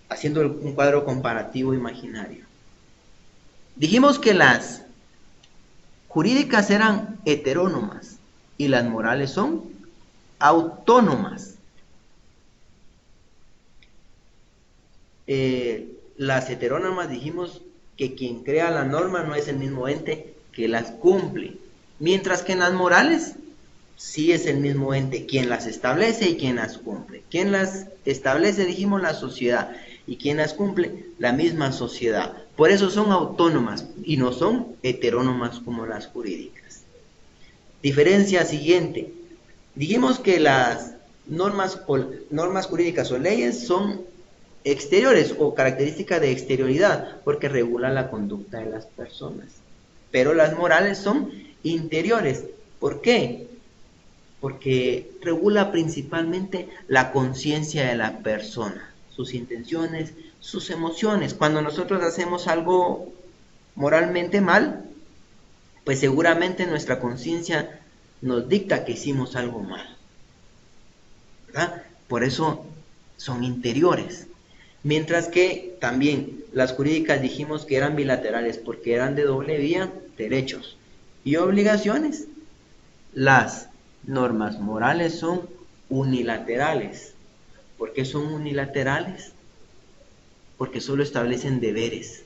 haciendo un cuadro comparativo imaginario. Dijimos que las jurídicas eran heterónomas y las morales son autónomas. Las heterónomas dijimos que quien crea la norma no es el mismo ente que las cumple, mientras que en las morales sí es el mismo ente quien las establece y quien las cumple. Quien las establece, dijimos, la sociedad, y quien las cumple, la misma sociedad. Por eso son autónomas y no son heterónomas como las jurídicas. Diferencia siguiente. Dijimos que las normas jurídicas o leyes son exteriores o características de exterioridad porque regulan la conducta de las personas. Pero las morales son interiores. ¿Por qué? Porque regula principalmente la conciencia de la persona, sus intenciones, sus emociones. Cuando nosotros hacemos algo moralmente mal, pues seguramente nuestra conciencia nos dicta que hicimos algo mal, ¿verdad? Por eso son interiores. Mientras que también las jurídicas dijimos que eran bilaterales porque eran de doble vía, derechos y obligaciones. Las normas morales son unilaterales. ¿Por qué son unilaterales? Porque solo establecen deberes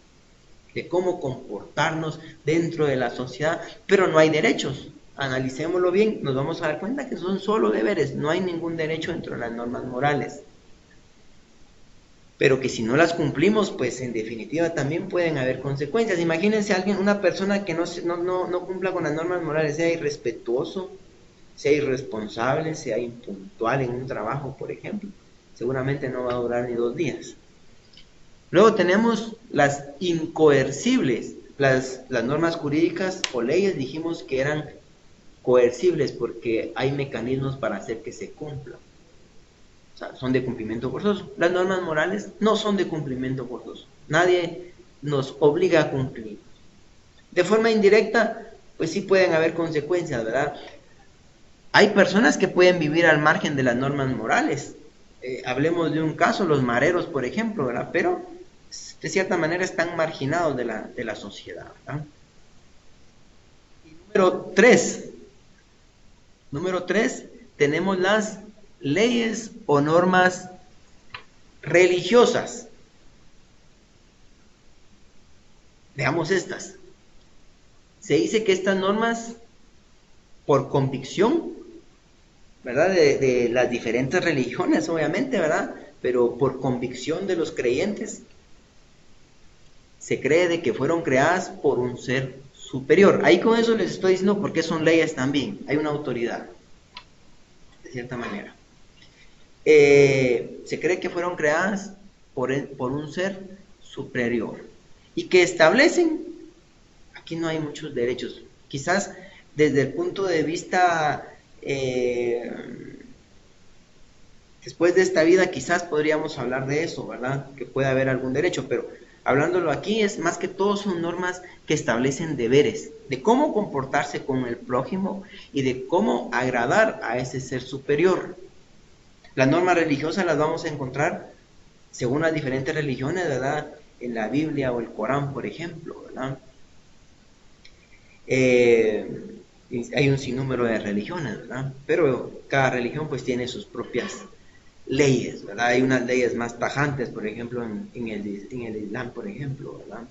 de cómo comportarnos dentro de la sociedad, pero no hay derechos. Analicémoslo bien, nos vamos a dar cuenta que son solo deberes, no hay ningún derecho dentro de las normas morales. Pero que si no las cumplimos, pues en definitiva también pueden haber consecuencias. Imagínense una persona que no cumpla con las normas morales, sea irrespetuoso, sea irresponsable, sea impuntual en un trabajo, por ejemplo. Seguramente no va a durar ni 2 días. Luego tenemos las incoercibles. Las normas jurídicas o leyes dijimos que eran coercibles porque hay mecanismos para hacer que se cumplan. O sea, son de cumplimiento forzoso. Las normas morales no son de cumplimiento forzoso. Nadie nos obliga a cumplir. De forma indirecta, pues sí pueden haber consecuencias, ¿verdad? Hay personas que pueden vivir al margen de las normas morales. Hablemos de un caso, los mareros, por ejemplo, ¿verdad? Pero de cierta manera están marginados de la sociedad, ¿verdad? Y número 3, tenemos las leyes o normas religiosas. Veamos estas. Se dice que estas normas, por convicción, ¿verdad? De las diferentes religiones, obviamente, ¿verdad? Pero por convicción de los creyentes, se cree de que fueron creadas por un ser superior. Ahí con eso les estoy diciendo por qué son leyes también. Hay una autoridad, de cierta manera. Se cree que fueron creadas por un ser superior y que establecen, aquí no hay muchos derechos, quizás desde el punto de vista después de esta vida quizás podríamos hablar de eso, ¿verdad? Que puede haber algún derecho, pero hablándolo aquí, es más que todo son normas que establecen deberes, de cómo comportarse con el prójimo y de cómo agradar a ese ser superior. Las normas religiosas las vamos a encontrar según las diferentes religiones, ¿verdad? En la Biblia o el Corán, por ejemplo, ¿verdad? Hay un sinnúmero de religiones, ¿verdad? Pero cada religión pues tiene sus propias leyes, ¿verdad? Hay unas leyes más tajantes, por ejemplo, en el Islam, por ejemplo, ¿verdad?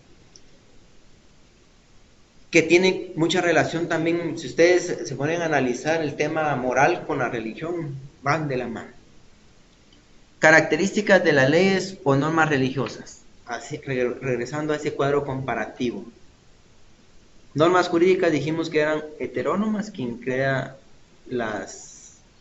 Que tiene mucha relación también, si ustedes se ponen a analizar el tema moral con la religión, van de la mano. Características de las leyes o normas religiosas, así, regresando a ese cuadro comparativo. Normas jurídicas dijimos que eran heterónomas, quien crea las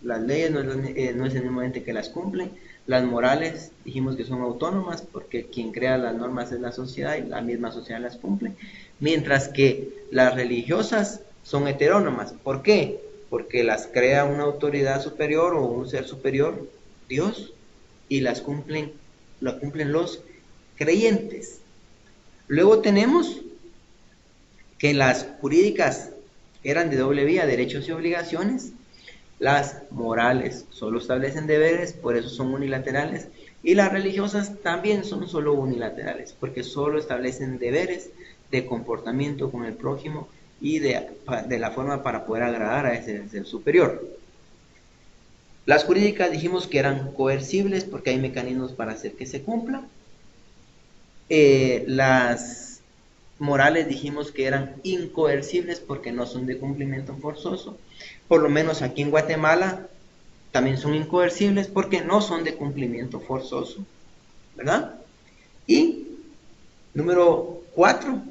leyes no es el mismo ente que las cumple. Las morales dijimos que son autónomas porque quien crea las normas es la sociedad y la misma sociedad las cumple. Mientras que las religiosas son heterónomas. ¿Por qué? Porque las crea una autoridad superior o un ser superior, Dios, y lo cumplen los creyentes. Luego tenemos que las jurídicas eran de doble vía, derechos y obligaciones. Las morales solo establecen deberes, por eso son unilaterales, y las religiosas también son solo unilaterales, porque solo establecen deberes de comportamiento con el prójimo y de la forma para poder agradar a ese ser superior. Las jurídicas dijimos que eran coercibles porque hay mecanismos para hacer que se cumpla. Las morales dijimos que eran incoercibles porque no son de cumplimiento forzoso. Por lo menos aquí en Guatemala también son incoercibles porque no son de cumplimiento forzoso, ¿verdad? Y número 4,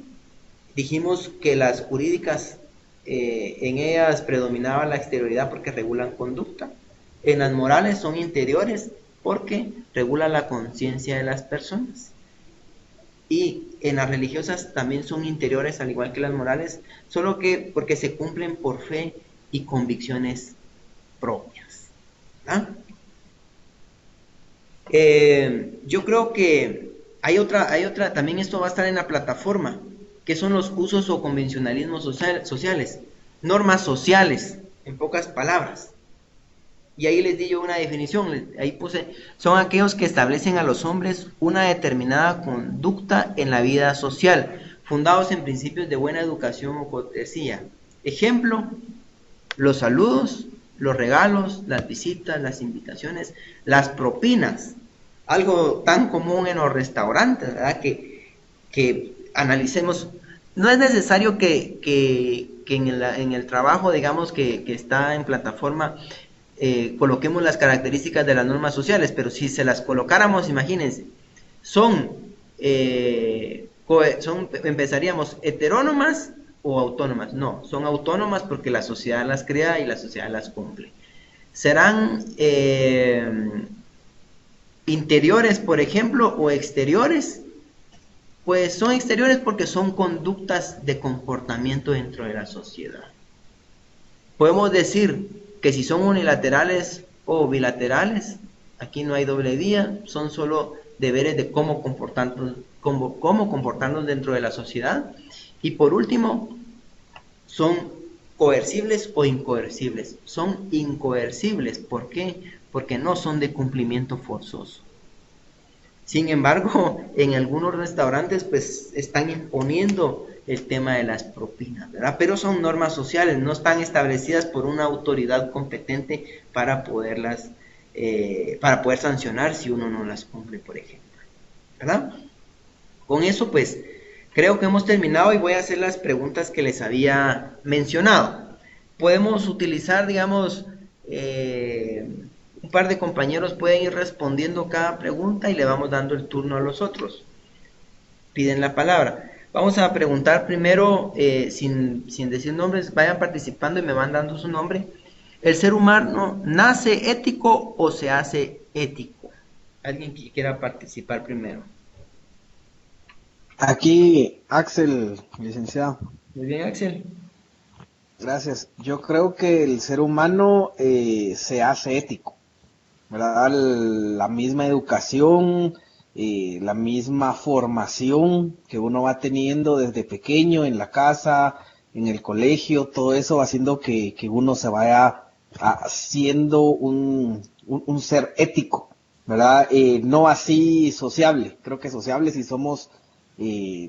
dijimos que las jurídicas, en ellas predominaba la exterioridad porque regulan conducta. En las morales son interiores porque regulan la conciencia de las personas. Y en las religiosas también son interiores, al igual que las morales, solo que porque se cumplen por fe y convicciones propias, ¿verdad? Yo creo que hay otra, también esto va a estar en la plataforma, que son los usos o convencionalismos sociales, normas sociales, en pocas palabras. Y ahí les di yo una definición, ahí puse, son aquellos que establecen a los hombres una determinada conducta en la vida social, fundados en principios de buena educación o cortesía. Ejemplo, los saludos, los regalos, las visitas, las invitaciones, las propinas, algo tan común en los restaurantes, ¿verdad? Que analicemos. No es necesario que en el trabajo, digamos, que está en plataforma, coloquemos las características de las normas sociales, pero si se las colocáramos, imagínense, empezaríamos heterónomas o autónomas. No, son autónomas porque la sociedad las crea y la sociedad las cumple. Serán interiores, por ejemplo, o exteriores. Pues son exteriores porque son conductas de comportamiento dentro de la sociedad. Podemos decir que si son unilaterales o bilaterales, aquí no hay doble vía, son solo deberes de cómo comportarnos dentro de la sociedad. Y por último, son coercibles o incoercibles. Son incoercibles, ¿por qué? Porque no son de cumplimiento forzoso. Sin embargo, en algunos restaurantes pues están imponiendo el tema de las propinas, ¿verdad? Pero son normas sociales, no están establecidas por una autoridad competente para poder sancionar si uno no las cumple, por ejemplo, ¿verdad? Con eso pues creo que hemos terminado y voy a hacer las preguntas que les había mencionado. Podemos utilizar, digamos, un par de compañeros pueden ir respondiendo cada pregunta y le vamos dando el turno a los otros. Piden la palabra. Vamos a preguntar primero, sin decir nombres, vayan participando y me van dando su nombre. ¿El ser humano nace ético o se hace ético? ¿Alguien que quiera participar primero? Aquí, Axel, licenciado. Muy bien, Axel. Gracias. Yo creo que el ser humano se hace ético, ¿verdad? La misma educación la misma formación que uno va teniendo desde pequeño en la casa, en el colegio, todo eso va haciendo que uno se vaya haciendo un ser ético, ¿verdad? No así sociable, creo que sociable sí somos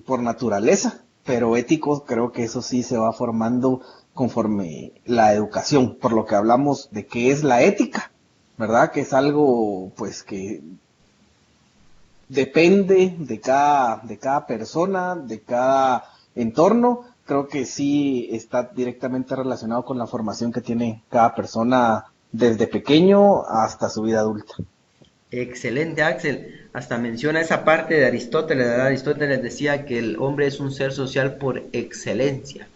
por naturaleza, pero éticos creo que eso sí se va formando conforme la educación, por lo que hablamos de qué es la ética, ¿verdad? Que es algo pues que depende de cada persona, de cada entorno. Creo que sí está directamente relacionado con la formación que tiene cada persona desde pequeño hasta su vida adulta. Excelente, Axel. Hasta menciona esa parte de Aristóteles, ¿verdad? Aristóteles decía que el hombre es un ser social por excelencia.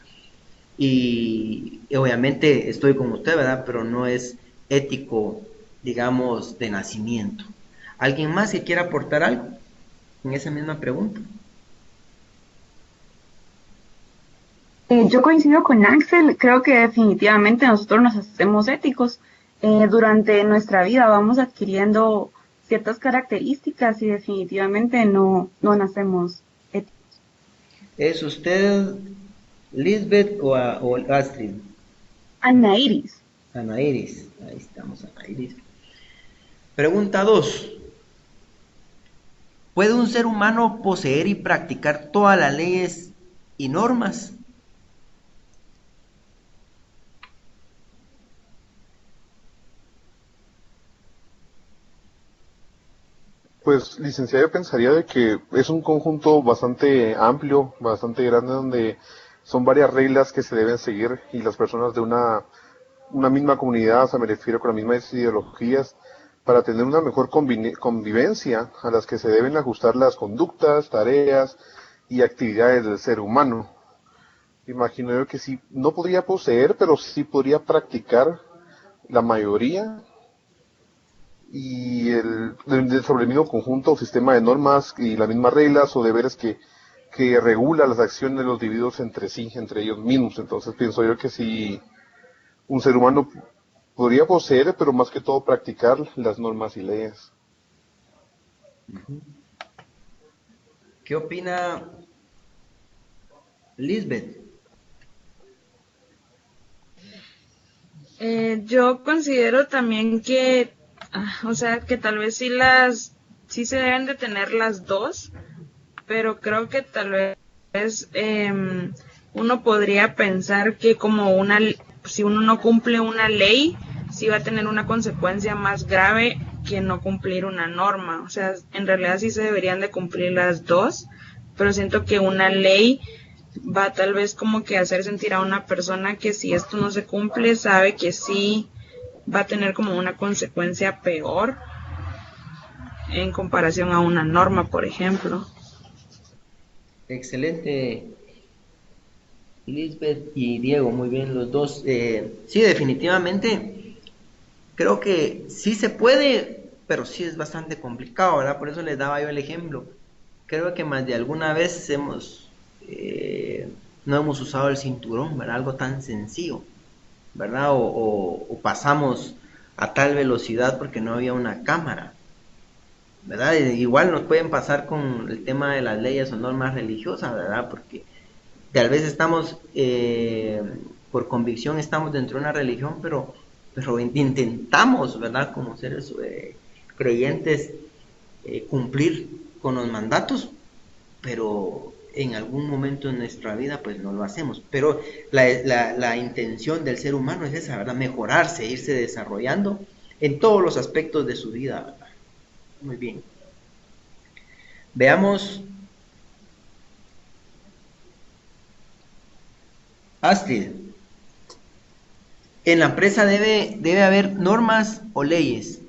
Y obviamente estoy con usted, ¿verdad? Pero no es ético, digamos, de nacimiento. ¿Alguien más que quiera aportar algo en esa misma pregunta? Yo coincido con Axel, creo que definitivamente nosotros nos hacemos éticos. Durante nuestra vida vamos adquiriendo ciertas características y definitivamente no nacemos éticos. ¿Es usted Lisbeth o Astrid? Ana Iris. Ana Iris, ahí estamos, Ana Iris. Pregunta 2. ¿Puede un ser humano poseer y practicar todas las leyes y normas? Pues, licenciado, yo pensaría de que es un conjunto bastante amplio, bastante grande, donde son varias reglas que se deben seguir y las personas de una misma comunidad, o sea, me refiero con las mismas ideologías, para tener una mejor convivencia a las que se deben ajustar las conductas, tareas y actividades del ser humano. Imagino yo que sí, no podría poseer, pero sí podría practicar la mayoría y sobre el mismo conjunto o sistema de normas y las mismas reglas o deberes que regula las acciones de los individuos entre sí, entre ellos mismos. Entonces pienso yo que sí, un ser humano podría poseer, pero más que todo practicar las normas y leyes. ¿Qué opina Lisbeth? Yo considero también que, o sea, que tal vez sí se deben de tener las dos, pero creo que tal vez uno podría pensar que si uno no cumple una ley, sí va a tener una consecuencia más grave que no cumplir una norma. O sea, en realidad sí se deberían de cumplir las dos, pero siento que una ley va tal vez como que hacer sentir a una persona que si esto no se cumple, sabe que sí va a tener como una consecuencia peor en comparación a una norma, por ejemplo. Excelente, Lisbeth y Diego, muy bien los dos. Sí, definitivamente, creo que sí se puede, pero sí es bastante complicado, ¿verdad? Por eso les daba yo el ejemplo. Creo que más de alguna vez no hemos usado el cinturón, ¿verdad? Algo tan sencillo, ¿verdad? O pasamos a tal velocidad porque no había una cámara, ¿verdad? Igual nos pueden pasar con el tema de las leyes o normas religiosas, ¿verdad? Porque tal vez estamos, por convicción estamos dentro de una religión, pero intentamos, ¿verdad? Como seres creyentes, cumplir con los mandatos, pero en algún momento en nuestra vida pues no lo hacemos. Pero la intención del ser humano es esa, ¿verdad? Mejorarse, irse desarrollando en todos los aspectos de su vida, ¿verdad? Muy bien. Veamos. Astrid, ¿en la empresa debe haber normas o leyes?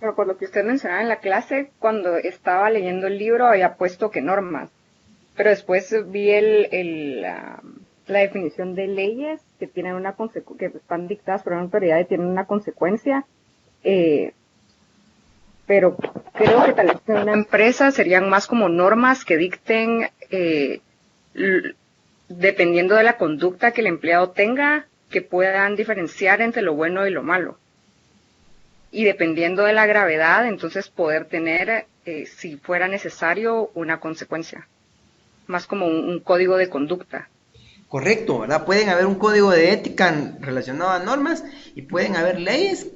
Pero por lo que usted mencionaba en la clase, cuando estaba leyendo el libro había puesto que normas, pero después vi la definición de leyes que tienen que están dictadas por una autoridad y tienen una consecuencia, pero creo que tal vez en una empresa serían más como normas que dicten, dependiendo de la conducta que el empleado tenga, que puedan diferenciar entre lo bueno y lo malo. Y dependiendo de la gravedad, entonces poder tener, si fuera necesario, una consecuencia. Más como un código de conducta. Correcto, ¿verdad? Pueden haber un código de ética relacionado a normas y pueden haber leyes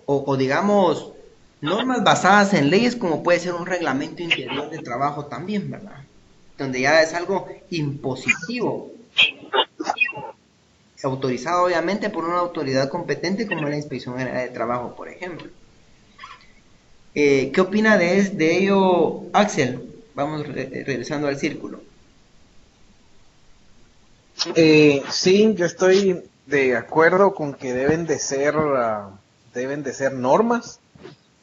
o digamos normas basadas en leyes, como puede ser un reglamento interior de trabajo también, ¿verdad? Donde ya es algo impositivo, autorizado obviamente por una autoridad competente como la Inspección General de Trabajo, por ejemplo. ¿Qué opina de ello, Axel? Vamos regresando al círculo. Sí, yo estoy de acuerdo con que deben de ser normas,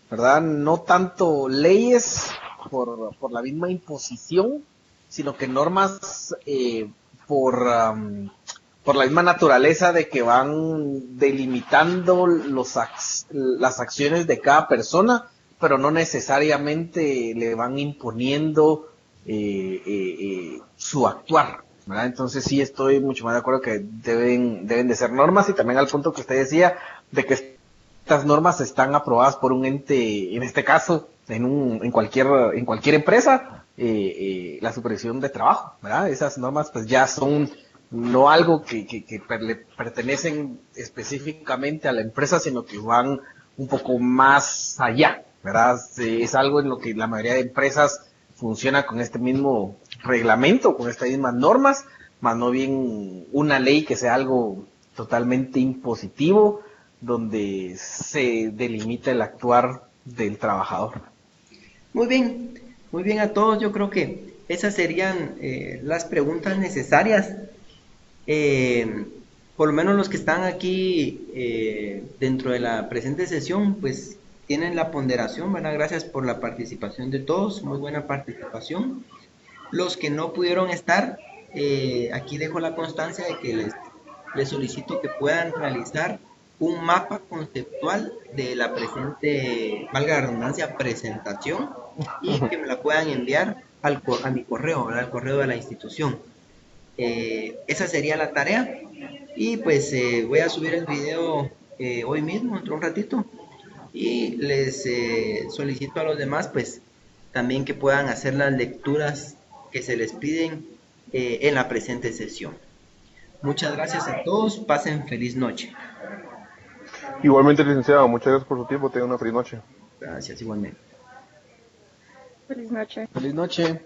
¿verdad? No tanto leyes por la misma imposición, sino que normas por la misma naturaleza de que van delimitando las acciones de cada persona, pero no necesariamente le van imponiendo su actuar, ¿verdad? Entonces sí estoy mucho más de acuerdo que deben de ser normas, y también al punto que usted decía de que estas normas están aprobadas por un ente, en este caso, en cualquier empresa, la supervisión de trabajo, ¿verdad? Esas normas pues ya son no algo que le pertenecen específicamente a la empresa, sino que van un poco más allá, ¿verdad? Es algo en lo que la mayoría de empresas funciona con este mismo reglamento, con estas mismas normas, más no bien una ley que sea algo totalmente impositivo, donde se delimita el actuar del trabajador. Muy bien a todos. Yo creo que esas serían las preguntas necesarias. Por lo menos los que están aquí dentro de la presente sesión, pues tienen la ponderación, ¿verdad? Gracias por la participación de todos, muy buena participación. Los que no pudieron estar, aquí dejo la constancia de que les solicito que puedan realizar un mapa conceptual de la presente, valga la redundancia, presentación, y que me la puedan enviar a mi correo, ¿verdad? Al correo de la institución. Esa sería la tarea, y pues voy a subir el video hoy mismo, dentro de un ratito, y les solicito a los demás pues también que puedan hacer las lecturas que se les piden en la presente sesión. Muchas gracias a todos, pasen feliz noche. Igualmente, licenciado, muchas gracias por su tiempo, tenga una feliz noche. Gracias igualmente. Feliz noche. Feliz noche.